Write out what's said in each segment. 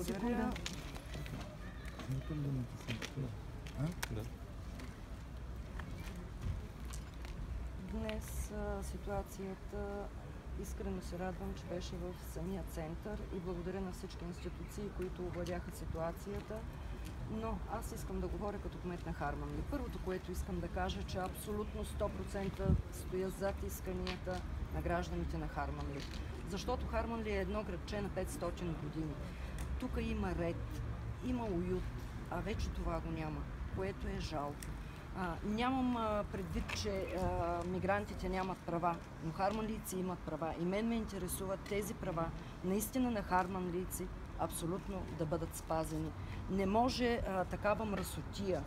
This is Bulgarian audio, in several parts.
Благодаря. Днес ситуацията, искрено се радвам, че беше в самия център и благодаря на всички институции, които овладяха ситуацията. Но аз искам да говоря като кмет на Харманли. Първото, което искам да кажа, че абсолютно 100% стоя зад исканията на гражданите на Харманли. Защото Харманли е едно градче на 500 години. Тук има ред, има уют, а вече това го няма, което е жалко. Нямам предвид, че мигрантите нямат права, но харманлийци имат права. И мен ме интересуват тези права наистина на харманлийци абсолютно да бъдат спазени. Не може такава мръсотия.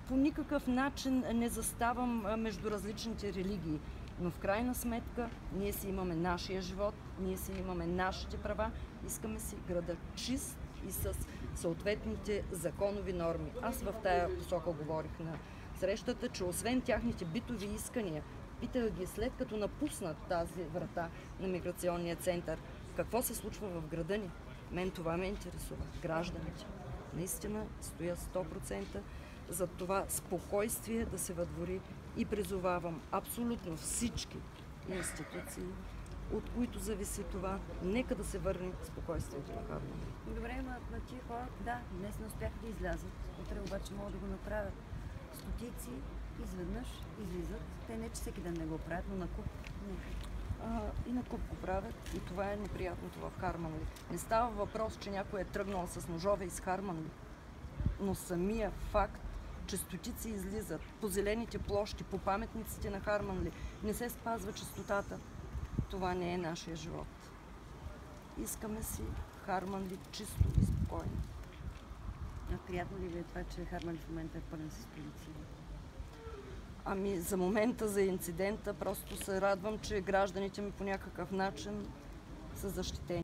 По никакъв начин не заставам между различните религии, но в крайна сметка ние си имаме нашия живот, ние си имаме нашите права, искаме си града чист и с съответните законови норми. Аз в тая посока говорих на срещата, че освен тяхните битови искания, питах ги след като напуснат тази врата на миграционния център, какво се случва в града ни. Мен това ме интересува. Гражданите. Наистина стоя 100% за това спокойствие да се въдвори и призовавам абсолютно всички институции, от които зависи това, нека да се върне спокойствието на Харманли. Добре, на тия хора, да, днес не успяха да излязат, утре обаче могат да го направят. Стотици изведнъж излизат, те не че всеки ден не го правят, но на куп не. И на куп го правят и това е неприятното в Харманли. Не става въпрос, че някой е тръгнал с ножове из Харманли, но самия факт, че стотици излизат по зелените площи, по паметниците на Харманли, не се спазва чистотата. Това не е нашия живот. Искаме си Харманли чисто и спокойно. Приятно ли ви е това, че Харманли в момента е пълен с полиция? За момента, за инцидента, просто се радвам, че гражданите ми по някакъв начин са защитени.